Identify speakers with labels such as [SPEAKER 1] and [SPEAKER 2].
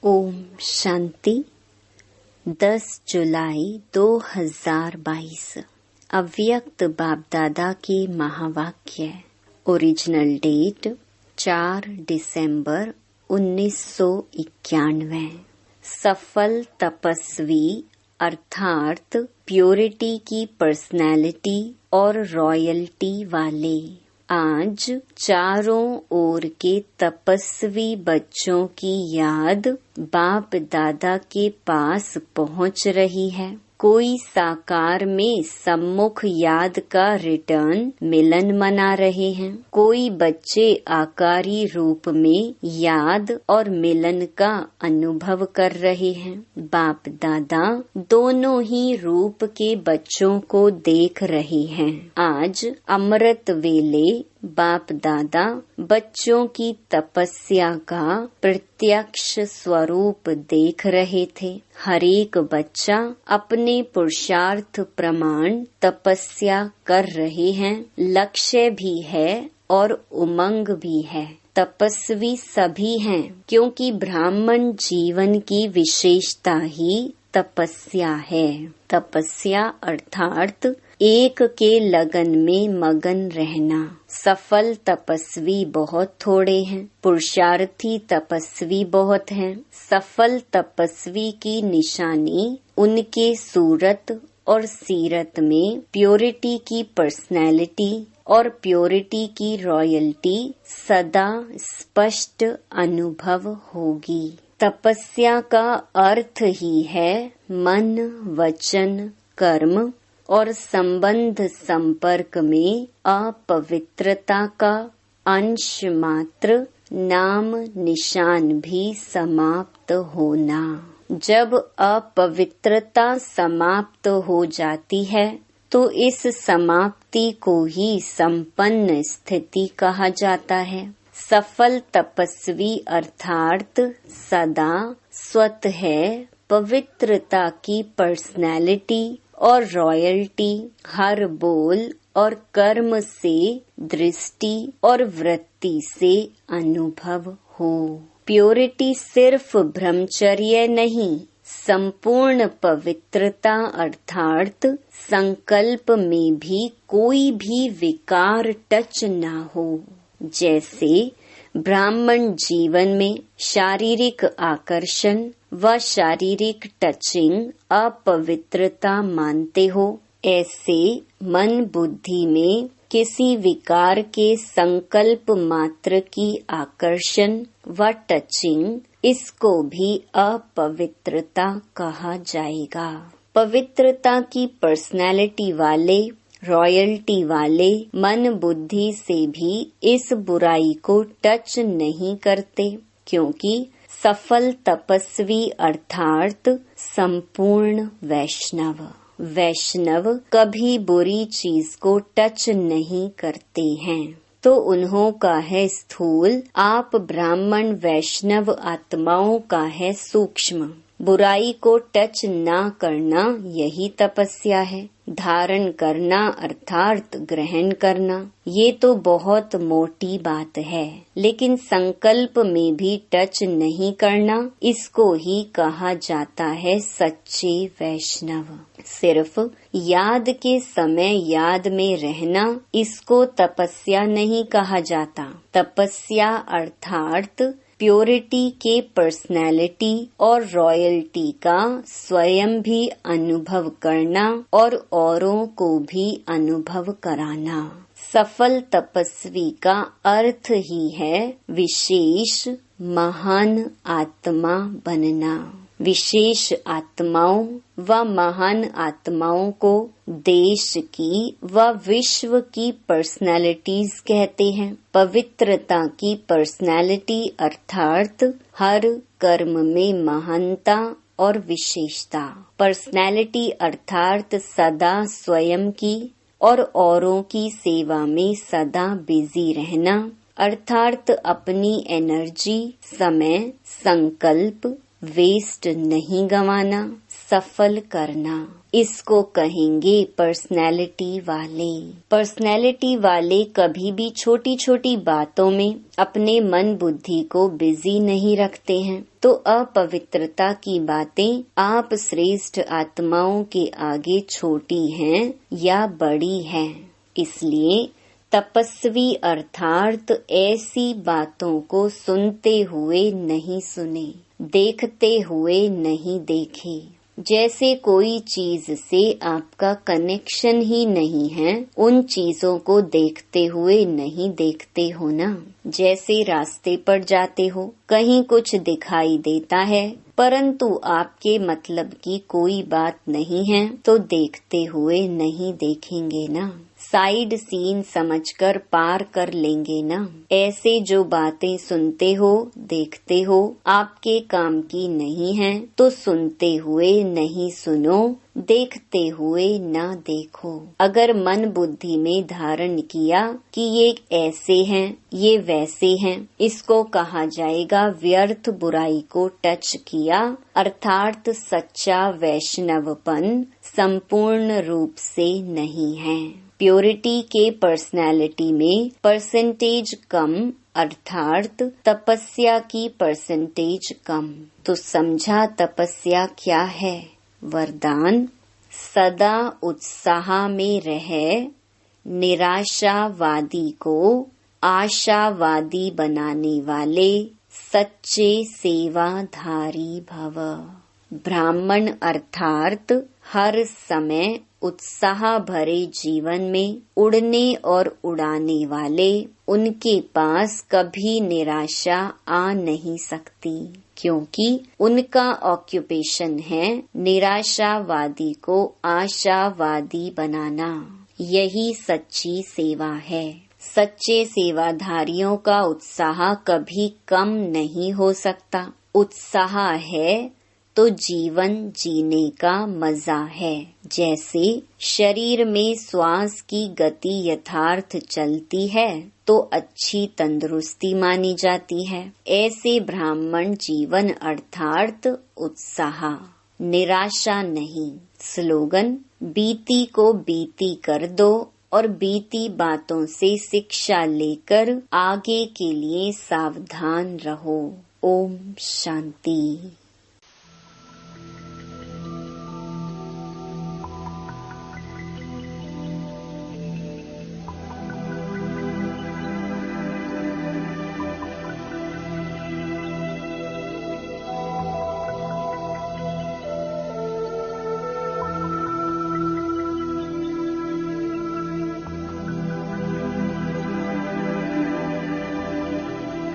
[SPEAKER 1] ओम शांति। 10 जुलाई 2022 अव्यक्त बाप दादा के महावाक्य। ओरिजिनल डेट 4 दिसंबर 1991। सफल तपस्वी अर्थात प्योरिटी की पर्सनैलिटी और रॉयल्टी वाले आज चारों ओर के तपस्वी बच्चों की याद बाप दादा के पास पहुंच रही है। कोई साकार में सम्मुख याद का रिटर्न मिलन मना रहे हैं। कोई बच्चे आकारी रूप में याद और मिलन का अनुभव कर रहे हैं। बाप दादा दोनों ही रूप के बच्चों को देख रहे हैं। आज अमृत वेले बाप दादा बच्चों की तपस्या का प्रत्यक्ष स्वरूप देख रहे थे। हरेक बच्चा अपने पुरुषार्थ प्रमाण तपस्या कर रहे हैं। लक्ष्य भी है और उमंग भी है। तपस्वी सभी हैं क्योंकि ब्राह्मण जीवन की विशेषता ही तपस्या है। तपस्या अर्थात एक के लगन में मगन रहना। सफल तपस्वी बहुत थोड़े हैं, पुरुषार्थी तपस्वी बहुत हैं। सफल तपस्वी की निशानी उनके सूरत और सीरत में प्योरिटी की पर्सनैलिटी और प्योरिटी की रॉयल्टी सदा स्पष्ट अनुभव होगी। तपस्या का अर्थ ही है मन, वचन, कर्म और संबंध संपर्क में अपवित्रता का अंश मात्र नाम निशान भी समाप्त होना। जब अपवित्रता समाप्त हो जाती है तो इस समाप्ति को ही संपन्न स्थिति कहा जाता है। सफल तपस्वी अर्थात सदा स्वतः पवित्रता की पर्सनैलिटी और रॉयल्टी हर बोल और कर्म से, दृष्टि और वृत्ति से अनुभव हो। प्योरिटी सिर्फ ब्रह्मचर्य नहीं, संपूर्ण पवित्रता अर्थात संकल्प में भी कोई भी विकार टच न हो। जैसे ब्राह्मण जीवन में शारीरिक आकर्षण व शारीरिक टचिंग अपवित्रता मानते हो, ऐसे मन बुद्धि में किसी विकार के संकल्प मात्र की आकर्षण व टचिंग, इसको भी अपवित्रता कहा जाएगा। पवित्रता की पर्सनैलिटी वाले, रॉयल्टी वाले मन बुद्धि से भी इस बुराई को टच नहीं करते, क्योंकि सफल तपस्वी अर्थात संपूर्ण वैष्णव। वैष्णव कभी बुरी चीज को टच नहीं करते हैं। तो उन्हों का है स्थूल, आप ब्राह्मण वैष्णव आत्माओं का है सूक्ष्म। बुराई को टच ना करना यही तपस्या है। धारण करना अर्थात ग्रहण करना, ये तो बहुत मोटी बात है, लेकिन संकल्प में भी टच नहीं करना, इसको ही कहा जाता है सच्चे वैष्णव। सिर्फ याद के समय याद में रहना, इसको तपस्या नहीं कहा जाता। तपस्या अर्थात प्योरिटी के पर्सनैलिटी और रॉयल्टी का स्वयं भी अनुभव करना और औरों को भी अनुभव कराना। सफल तपस्वी का अर्थ ही है विशेष महान आत्मा बनना। विशेष आत्माओं व महान आत्माओं को देश की व विश्व की पर्सनैलिटीज कहते हैं। पवित्रता की पर्सनैलिटी अर्थात हर कर्म में महानता और विशेषता। पर्सनैलिटी अर्थात सदा स्वयं की और औरों की सेवा में सदा बिजी रहना, अर्थात अपनी एनर्जी, समय, संकल्प वेस्ट नहीं गंवाना, सफल करना, इसको कहेंगे पर्सनैलिटी वाले। पर्सनैलिटी वाले कभी भी छोटी छोटी बातों में अपने मन बुद्धि को बिजी नहीं रखते हैं। तो अपवित्रता की बातें आप श्रेष्ठ आत्माओं के आगे छोटी हैं या बड़ी हैं। इसलिए तपस्वी अर्थात ऐसी बातों को सुनते हुए नहीं सुने, देखते हुए नहीं देखे। जैसे कोई चीज से आपका कनेक्शन ही नहीं है, उन चीजों को देखते हुए नहीं देखते हो ना। जैसे रास्ते पर जाते हो, कहीं कुछ दिखाई देता है परंतु आपके मतलब की कोई बात नहीं है, तो देखते हुए नहीं देखेंगे ना। साइड सीन समझकर पार कर लेंगे ना। ऐसे जो बातें सुनते हो, देखते हो, आपके काम की नहीं है, तो सुनते हुए नहीं सुनो, देखते हुए ना देखो। अगर मन बुद्धि में धारण किया कि ये ऐसे हैं, ये वैसे हैं, इसको कहा जाएगा व्यर्थ बुराई को टच किया, अर्थात सच्चा वैष्णवपन संपूर्ण रूप से नहीं है। प्योरिटी के पर्सनैलिटी में परसेंटेज कम, अर्थात तपस्या की परसेंटेज कम। तो समझा तपस्या क्या है? वरदान, सदा उत्साह में रहे, निराशावादी को आशावादी बनाने वाले सच्चे सेवाधारी भव। ब्राह्मण अर्थात हर समय उत्साह भरे जीवन में उड़ने और उड़ाने वाले, उनके पास कभी निराशा आ नहीं सकती, क्योंकि उनका ऑक्यूपेशन है निराशावादी को आशावादी बनाना। यही सच्ची सेवा है। सच्चे सेवाधारियों का उत्साह कभी कम नहीं हो सकता। उत्साह है तो जीवन जीने का मजा है। जैसे शरीर में श्वास की गति यथार्थ चलती है तो अच्छी तंदुरुस्ती मानी जाती है। ऐसे ब्राह्मण जीवन अर्थात उत्साह, निराशा नहीं। स्लोगन, बीती को बीती कर दो और बीती बातों से शिक्षा लेकर आगे के लिए सावधान रहो। ओम शांति।